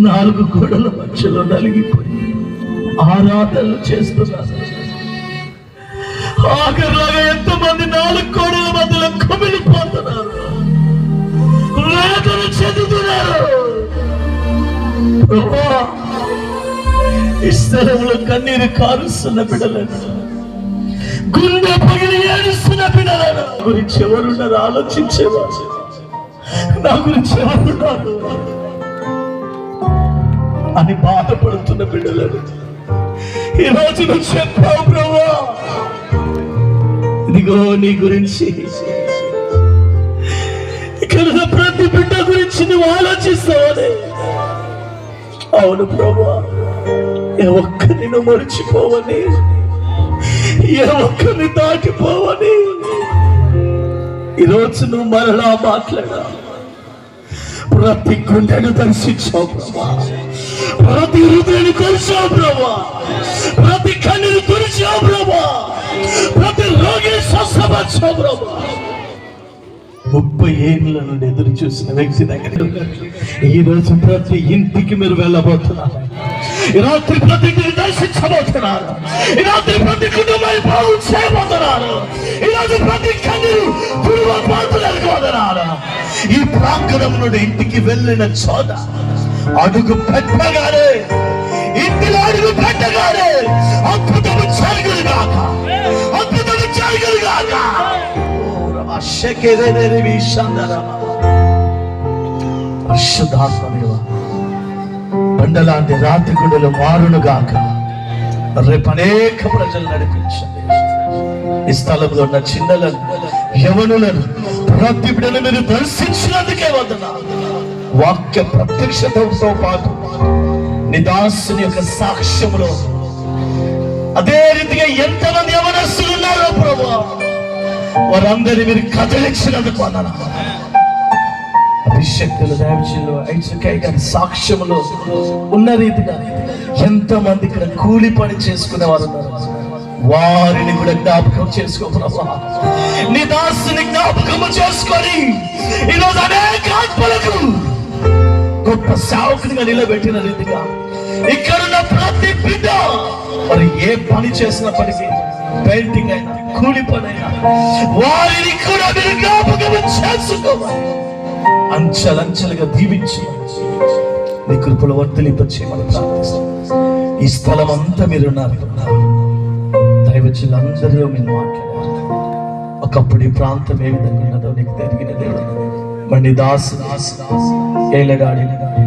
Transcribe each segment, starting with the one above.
4 గోడల మధ్యలో నలిగిపోయి ఆరాధనలు చేస్తున్నారు. ఆఖరిలాగా ఎంతమంది 4 గోడల మధ్యలో కుమిలిపోతున్నారు, వేదన చెందుతున్నారు. ఈ స్థలంలో కన్నీరు కారుస్తున్న బిడ్డలను, గుండె పగిలి ఏడుస్తున్న బిడ్డలను గురించి ఎవరున్నారు? ఆలోచించేవారు నా గురించి ఎవరున్నారు అని బాధపడుతున్న బిడ్డలను ఈ రోజు నువ్వు చెప్పావు ప్రభువా, ఇదిగో నీ గురించి ఇక్కడ ప్రతి బిడ్డ గురించి నువ్వు ఆలోచిస్తావని. అవును ప్రభువా, ఏ ఒక్కరిని నువ్వు మరిచిపోవని, ఏ ఒక్కరిని దాటిపోవని ఈరోజు నువ్వు మరలా మాట్లాడా. ప్రతి గుండెను దర్శించావు ప్రభా, ప్రతి హృదయాన్ని కొలిచావు ప్రభా, ప్రతి కన్నును తుడిచావు ప్రభా, ప్రతి రోగిని స్వస్థపరిచావు ప్రభా. 30 ఏళ్ళ నుండి ఎదురు చూసిన వ్యక్తి దగ్గర ఈ రోజు ప్రతి ఇంటికి మీరు వెళ్ళబోతున్నారు. ఈ రాత్రి ప్రతి ఇంటిని దర్శించబోతున్నారు. ఈ రాత్రి ప్రతి కుటుంబాన్ని బాగు చేయబోతున్నారు. ఈ రోజు ప్రతి కన్నును తుడవబోతున్నారు. ఈ ప్రాంగణం నుండి ఇంటికి వెళ్ళిన చోట అడుగు పెట్టగానే, ఇంటిలో అడుగు పెట్టగానే అద్భుతము జరుగుగాక, అద్భుతము జరుగుగాక. పరిశుద్ధాత్మదేవా, బండలాంటి రాత్రి గుండెలు మారును గాక. రేపు అనేక ప్రజలు నడిపించండి. ఈ స్థలంలో ఉన్న చిన్నలను, యవనులను, ప్రతి బిడ్డను మీరు దర్శించినందుకే వందనాలు. వాక్య ప్రత్యక్షతతో పాటు నీ దాసుని యొక్క సాక్ష్యములో అదే రీతిగా ఎంతమంది యవనస్తులు ఉన్నారో ప్రభువా, వారందరినీ మీరు కదిలించినందుకు వందనాలు. అభిషక్తులు దైవజనులు ఐజకయ్య గారి సాక్ష్యములో ఉన్న రీతిగా ఎంతమంది ఇక్కడ కూలి పని చేసుకునే వారు ఉన్నారు, వారిని కూడా జ్ఞాపకం చేసుకో ప్రభా. నీ దాసుని జ్ఞాపకము చేసుకొని ఈరోజు అనేక ఆత్మలకు గొప్ప సేవకునిగా నిలబెట్టిన రీతిగా ఇక్కడున్న ప్రతి బిడ్డ మరి ఏ పని చేసినప్పటికీ, పెయింటింగ్ అయినా కూలి పని అయినా, వారిని కూడా మీరు జ్ఞాపకం చేసుకోవాలి. అంచెలంచెలుగా దీవించి నీ కృపలో వర్తిలింపచేయమని ప్రార్థిస్తాం. ఈ స్థలం అంతా మీరున్నారు. దైవజనులందరిలో మీరు మాట్లాడారు. ఒకప్పుడు ఈ ప్రాంతం ఏ విధంగా ఉన్నదో నీకు తెలిగిన దేవుడు. మరి దాసు ఏలగాడి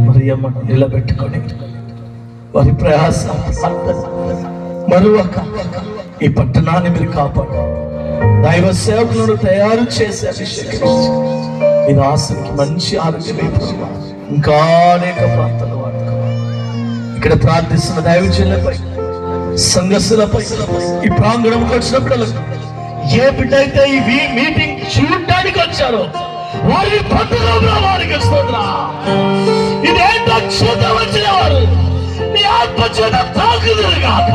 మరియమ్మను నిలబెట్టుకొని వారి ప్రయాస మరొక ఈ పట్టణాన్ని మీరు కాపాడు. దైవ సేవకులను తయారు చేసి అభిషేకించి ఈ దాసునికి మంచి ఆరోగ్యం ఇంకా అనేక ప్రాంతాలు వాడుకోవాలి. ఇక్కడ ప్రార్థిస్తున్న దైవజనులపై, సంఘస్థులపై, ఈ ప్రాంగణంకి వచ్చినప్పుడు ఏ బిడ్డ అయితే ఈ మీటింగ్ చూడటానికి వచ్చారో వారిని పట్టుకోగా వారికి స్తోత్రం. ఇదేంటో చూద్దాం వచ్చిన వారు నీ ఆత్మచేత తాకుదురుగాక,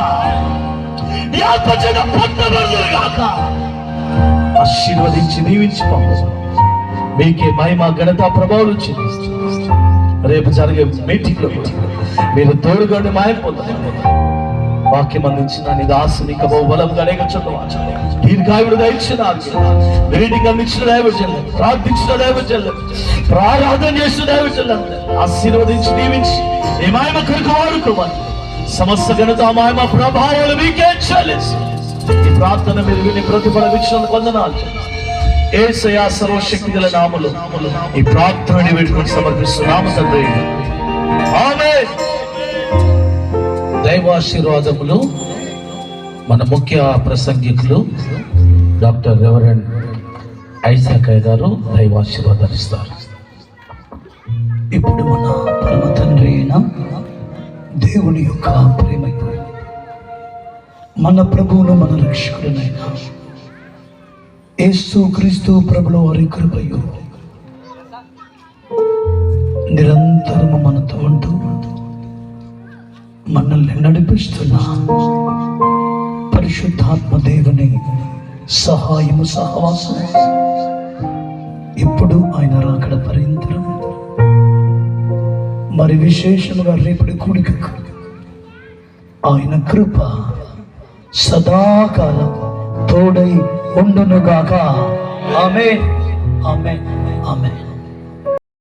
నీ ఆత్మచేత పట్టబడుదురుగాక. ఆశీర్వదించి దీవించి పంపు. మీకే మహిమ ఘనత ప్రభావం చెల్లిస్తూ రేపు జరిగే మీటింగ్ లో మీరు తోడుగండి మాయపోతున్నారు. వాక్యం అందించిన నీ దాసుని బలంగా అనేక చోట్ల దీర్ఘాయుడు దయచిన మీటింగ్ అందించిన దైవజనులు, ప్రార్థించిన దైవజనులు, ప్రారాధన చేసిన దైవజనులు ఆశీర్వదించి దీవించి నీ మహిమ కొరకు వాడుకోవాలి. సమస్త ఘనత మహిమ ప్రభావాలు మీకే చెల్లిస్తూ ఈ ప్రార్థన మీరు విని ప్రతిఫలం ఇచ్చినందుకు వందనాలు. యేసయ్య సర్వశక్తి గల నామములో ఈ ప్రార్థనని వేడుకొని సమర్పిస్తున్నాము తండ్రి, ఆమేన్. దైవాశీర్వాదములు. మన ముఖ్య ప్రసంగికులు డాక్టర్ రెవరెండ్ ఐజకయ్య గారు దైవాశీర్వాదాలు ఇస్తారు. ఇప్పుడు మన పరమ తండ్రి అయిన దేవుని యొక్క ప్రేమ, మన ప్రభువును మన రక్షకుడైన యేసు క్రీస్తు ప్రభుల వారి కృపయు నిరంతరము మనతో ఉంటూ మనల్ని నడిపిస్తున్న పరిశుద్ధాత్మ దేవుని సహాయము, సహవాసం ఇప్పుడు ఆయన రాకడ పర్యంతరం మరి విశేషముగా రేపటి కూడికకు ఆయన కృప సదాకాలం తోడై ఉండునుగాక. ఆమేన్, ఆమేన్, ఆమేన్.